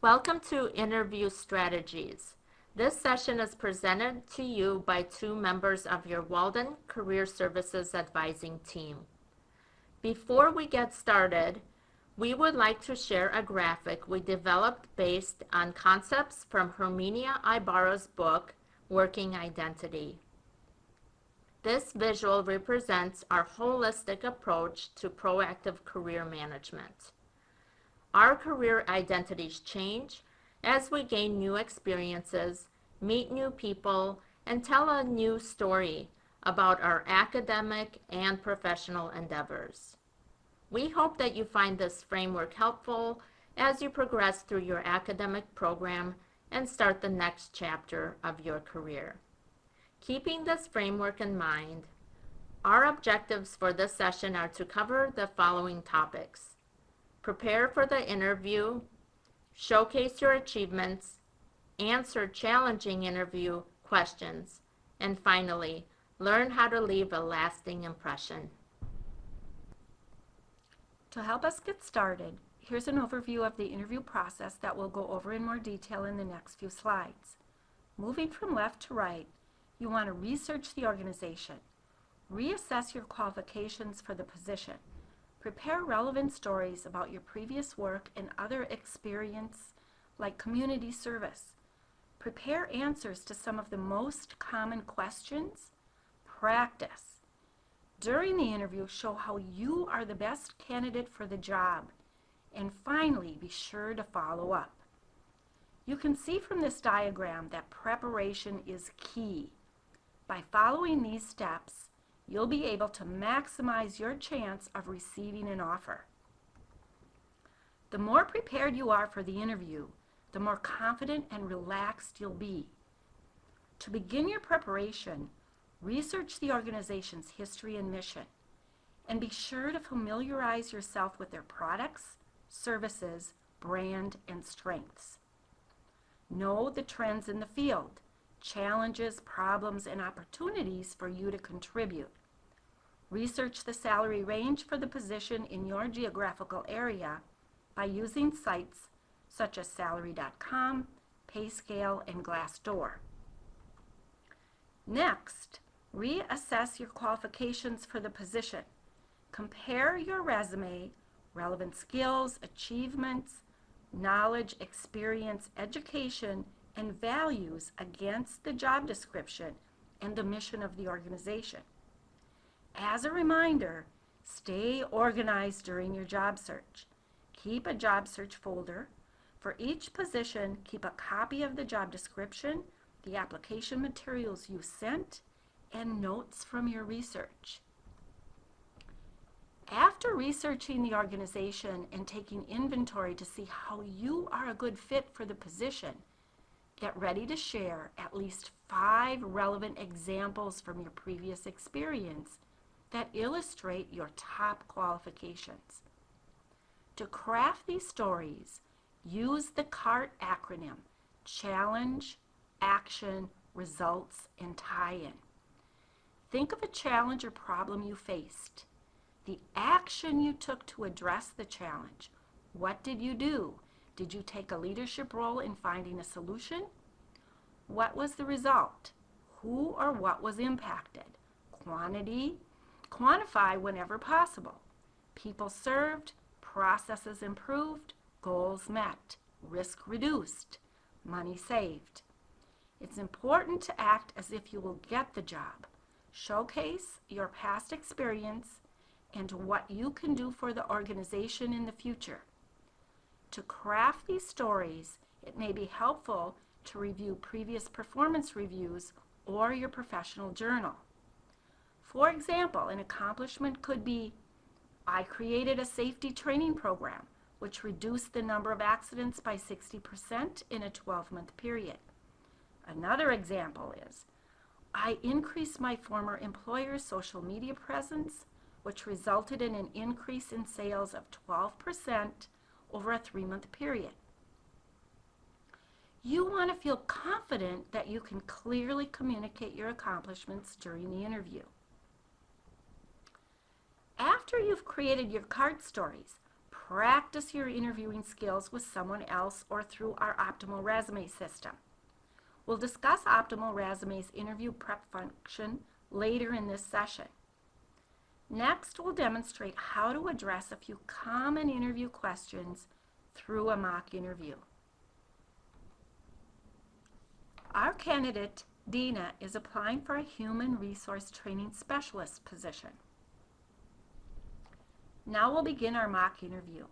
Welcome to Interview Strategies. This session is presented to you by two members of your Walden Career Services Advising team. Before we get started, we would like to share a graphic we developed based on concepts from Herminia Ibarra's book, Working Identity. This visual represents our holistic approach to proactive career management. Our career identities change as we gain new experiences, meet new people, and tell a new story about our academic and professional endeavors. We hope that you find this framework helpful as you progress through your academic program and start the next chapter of your career. Keeping this framework in mind, our objectives for this session are to cover the following topics. Prepare for the interview, showcase your achievements, answer challenging interview questions, and finally, learn how to leave a lasting impression. To help us get started, here's an overview of the interview process that we'll go over in more detail in the next few slides. Moving from left to right, you want to research the organization, reassess your qualifications for the position, prepare relevant stories about your previous work and other experience like community service. Prepare answers to some of the most common questions. Practice. During the interview, show how you are the best candidate for the job. And finally, be sure to follow up. You can see from this diagram that preparation is key. By following these steps, you'll be able to maximize your chance of receiving an offer. The more prepared you are for the interview, the more confident and relaxed you'll be. To begin your preparation, research the organization's history and mission, and be sure to familiarize yourself with their products, services, brand, and strengths. Know the trends in the field, challenges, problems, and opportunities for you to contribute. Research the salary range for the position in your geographical area by using sites such as salary.com, PayScale, and Glassdoor. Next, reassess your qualifications for the position. Compare your resume, relevant skills, achievements, knowledge, experience, education, and values against the job description and the mission of the organization. As a reminder, stay organized during your job search. Keep a job search folder. For each position, keep a copy of the job description, the application materials you sent, and notes from your research. After researching the organization and taking inventory to see how you are a good fit for the position, get ready to share at least 5 relevant examples from your previous experience that illustrate your top qualifications. To craft these stories, use the CART acronym: Challenge, Action, Results, and Tie-in. Think of a challenge or problem you faced, the action you took to address the challenge. What did you do? Did you take a leadership role in finding a solution? What was the result? Who or what was impacted? Quantify whenever possible. People served, processes improved, goals met, risk reduced, money saved. It's important to act as if you will get the job. Showcase your past experience and what you can do for the organization in the future. To craft these stories, it may be helpful to review previous performance reviews or your professional journal. For example, an accomplishment could be, I created a safety training program which reduced the number of accidents by 60% in a 12-month period. Another example is, I increased my former employer's social media presence, which resulted in an increase in sales of 12% over a 3-month period. You want to feel confident that you can clearly communicate your accomplishments during the interview. After you've created your CART stories, practice your interviewing skills with someone else or through our Optimal Resume system. We'll discuss Optimal Resume's interview prep function later in this session. Next, we'll demonstrate how to address a few common interview questions through a mock interview. Our candidate, Dina, is applying for a Human Resource Training Specialist position. Now we'll begin our mock interview.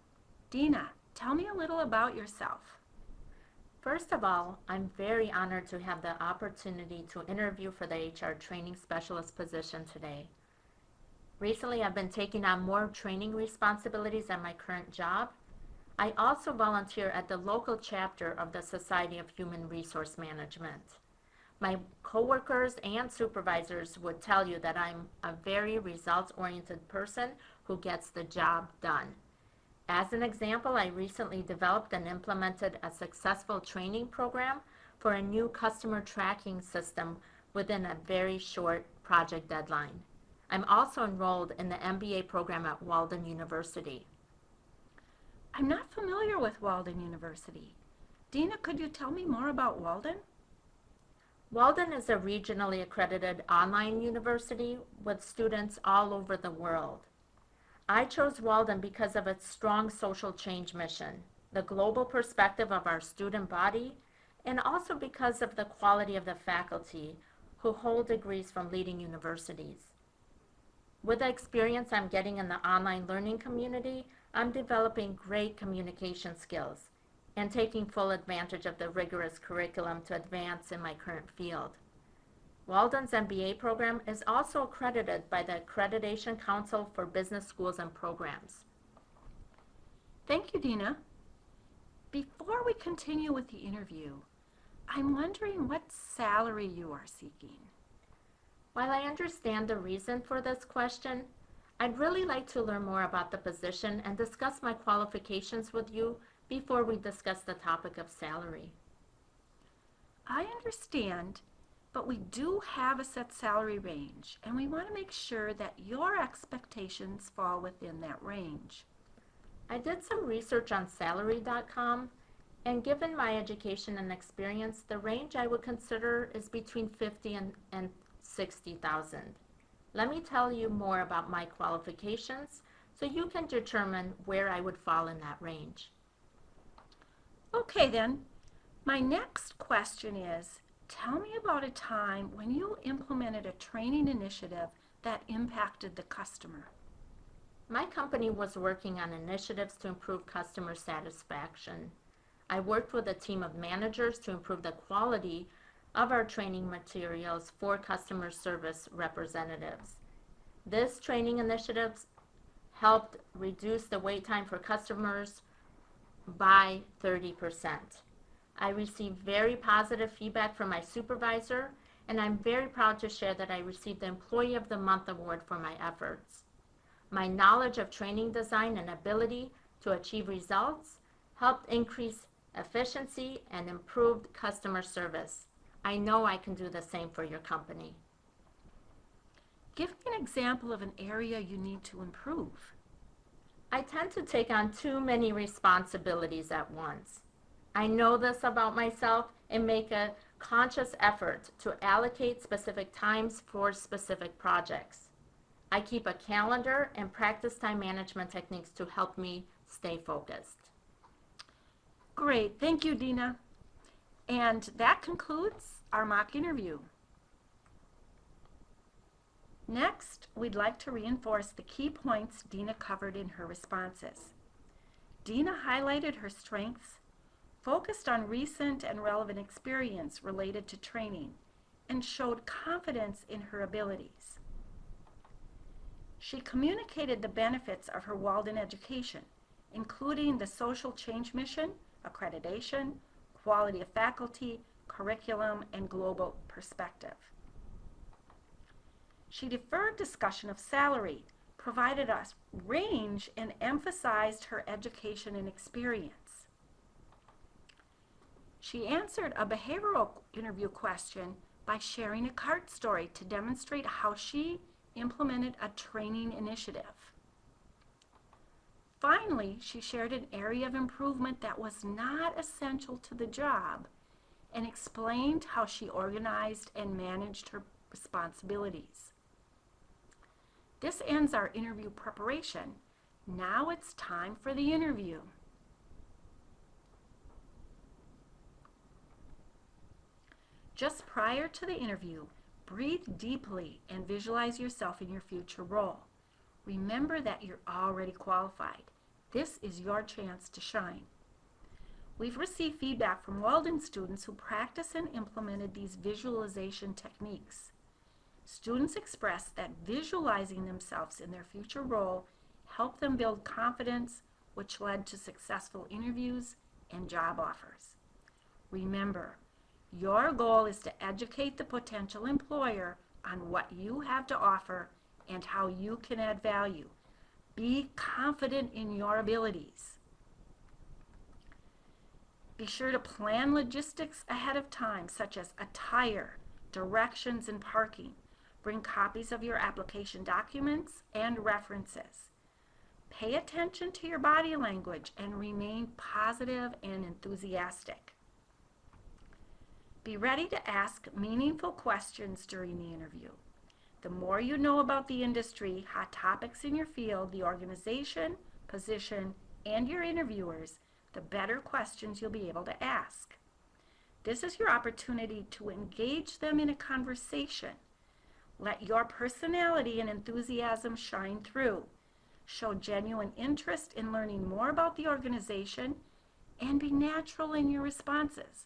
Dina, tell me a little about yourself. First of all, I'm very honored to have the opportunity to interview for the HR Training Specialist position today. Recently, I've been taking on more training responsibilities at my current job. I also volunteer at the local chapter of the Society of Human Resource Management. My coworkers and supervisors would tell you that I'm a very results-oriented person who gets the job done. As an example, I recently developed and implemented a successful training program for a new customer tracking system within a very short project deadline. I'm also enrolled in the MBA program at Walden University. I'm not familiar with Walden University. Dina, could you tell me more about Walden? Walden is a regionally accredited online university with students all over the world. I chose Walden because of its strong social change mission, the global perspective of our student body, and also because of the quality of the faculty who hold degrees from leading universities. With the experience I'm getting in the online learning community, I'm developing great communication skills and taking full advantage of the rigorous curriculum to advance in my current field. Walden's MBA program is also accredited by the Accreditation Council for Business Schools and Programs. Thank you, Dina. Before we continue with the interview, I'm wondering what salary you are seeking. While I understand the reason for this question, I'd really like to learn more about the position and discuss my qualifications with you before we discuss the topic of salary. I understand, but we do have a set salary range, and we want to make sure that your expectations fall within that range. I did some research on salary.com, and given my education and experience, the range I would consider is between $50,000 and $60,000. Let me tell you more about my qualifications so you can determine where I would fall in that range. Okay then, my next question is, tell me about a time when you implemented a training initiative that impacted the customer. My company was working on initiatives to improve customer satisfaction. I worked with a team of managers to improve the quality of our training materials for customer service representatives. This training initiative helped reduce the wait time for customers by 30%. I received very positive feedback from my supervisor, and I'm very proud to share that I received the Employee of the Month award for my efforts. My knowledge of training design and ability to achieve results helped increase efficiency and improved customer service. I know I can do the same for your company. Give me an example of an area you need to improve. I tend to take on too many responsibilities at once. I know this about myself and make a conscious effort to allocate specific times for specific projects. I keep a calendar and practice time management techniques to help me stay focused. Great, thank you, Dina. And that concludes our mock interview. Next, we'd like to reinforce the key points Dina covered in her responses. Dina highlighted her strengths, focused on recent and relevant experience related to training, and showed confidence in her abilities. She communicated the benefits of her Walden education, including the social change mission, accreditation, quality of faculty, curriculum, and global perspective. She deferred discussion of salary, provided us range, and emphasized her education and experience. She answered a behavioral interview question by sharing a cart story to demonstrate how she implemented a training initiative. Finally, she shared an area of improvement that was not essential to the job and explained how she organized and managed her responsibilities. This ends our interview preparation. Now it's time for the interview. Just prior to the interview, breathe deeply and visualize yourself in your future role. Remember that you're already qualified. This is your chance to shine. We've received feedback from Walden students who practiced and implemented these visualization techniques. Students expressed that visualizing themselves in their future role helped them build confidence, which led to successful interviews and job offers. Remember, your goal is to educate the potential employer on what you have to offer and how you can add value. Be confident in your abilities. Be sure to plan logistics ahead of time, such as attire, directions, and parking. Bring copies of your application documents and references. Pay attention to your body language and remain positive and enthusiastic. Be ready to ask meaningful questions during the interview. The more you know about the industry, hot topics in your field, the organization, position, and your interviewers, the better questions you'll be able to ask. This is your opportunity to engage them in a conversation. Let your personality and enthusiasm shine through. Show genuine interest in learning more about the organization and be natural in your responses.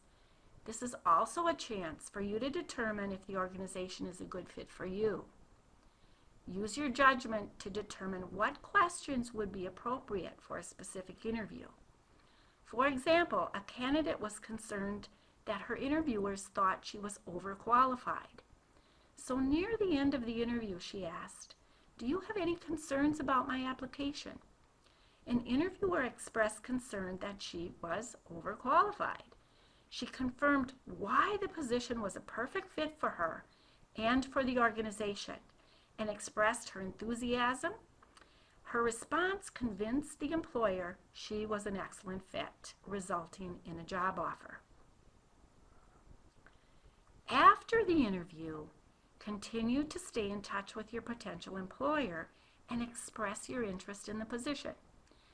This is also a chance for you to determine if the organization is a good fit for you. Use your judgment to determine what questions would be appropriate for a specific interview. For example, a candidate was concerned that her interviewers thought she was overqualified. So near the end of the interview, she asked, "Do you have any concerns about my application?" An interviewer expressed concern that she was overqualified. She confirmed why the position was a perfect fit for her and for the organization and expressed her enthusiasm. Her response convinced the employer she was an excellent fit, resulting in a job offer. After the interview, continue to stay in touch with your potential employer and express your interest in the position.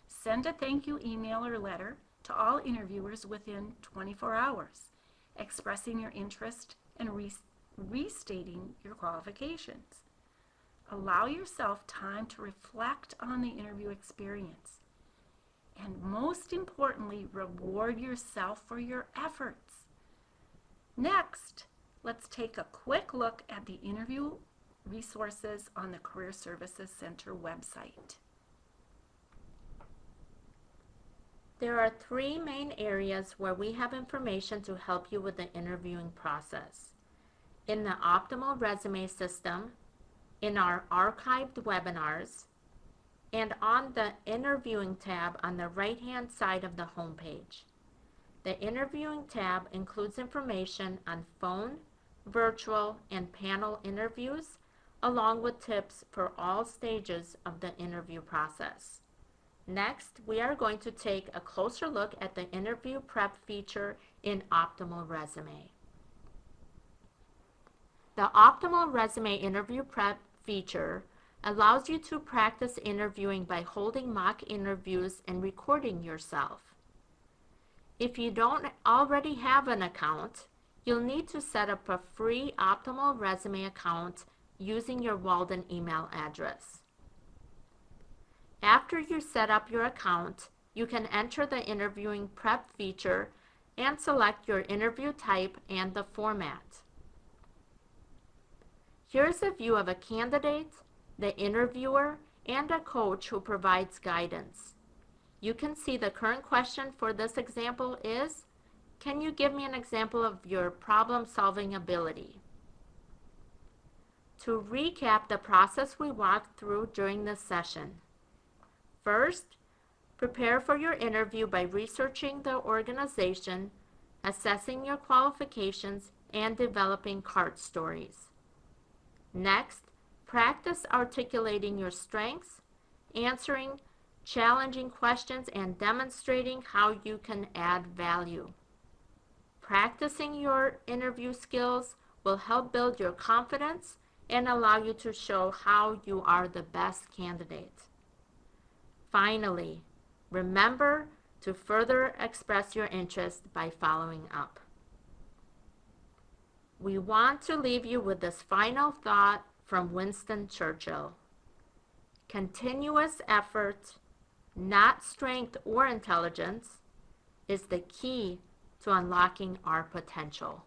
Send a thank you email or letter to all interviewers within 24 hours, expressing your interest and restating your qualifications. Allow yourself time to reflect on the interview experience. And most importantly, reward yourself for your efforts. Next, let's take a quick look at the interview resources on the Career Services Center website. There are three main areas where we have information to help you with the interviewing process. In the Optimal Resume system, in our archived webinars, and on the Interviewing tab on the right-hand side of the homepage. The Interviewing tab includes information on phone, virtual, and panel interviews, along with tips for all stages of the interview process. Next, we are going to take a closer look at the interview prep feature in Optimal Resume. The Optimal Resume interview prep feature allows you to practice interviewing by holding mock interviews and recording yourself. If you don't already have an account, you'll need to set up a free Optimal Resume account using your Walden email address. After you set up your account, you can enter the interviewing prep feature and select your interview type and the format. Here's a view of a candidate, the interviewer, and a coach who provides guidance. You can see the current question for this example is, can you give me an example of your problem-solving ability? To recap the process we walked through during this session. First, prepare for your interview by researching the organization, assessing your qualifications, and developing CART stories. Next, practice articulating your strengths, answering challenging questions, and demonstrating how you can add value. Practicing your interview skills will help build your confidence and allow you to show how you are the best candidate. Finally, remember to further express your interest by following up. We want to leave you with this final thought from Winston Churchill. Continuous effort, not strength or intelligence, is the key to unlocking our potential.